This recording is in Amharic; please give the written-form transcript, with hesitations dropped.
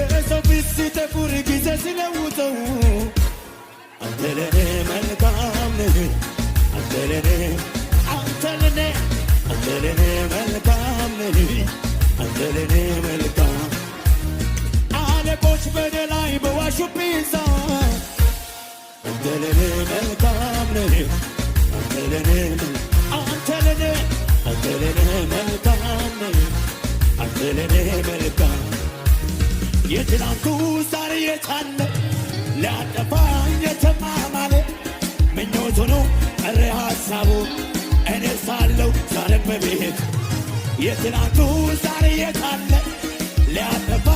የሰው ፊት ሲጠቁር ጊዜ ሲለውጠው አንተ ለኔ መልካም ነህ አንተ ለኔ መልካም ነህ አንተ ለኔ መልካም አለቆች በደላይ በዋሹብኝ አንተ ለኔ መልካም ነህ አንተ ለኔ መልካም ነህ አንተ ለኔ መልካም የትናንቱ ዛሬ የቻለ ሊያጠፋኝ የተማማለ ምኞት ሆኖ ቀረ ሐሳቡ እኔ ሳለሁ ዛሬም በቤት የትናንቱ ዛሬ የቻለ ሊያጠፋ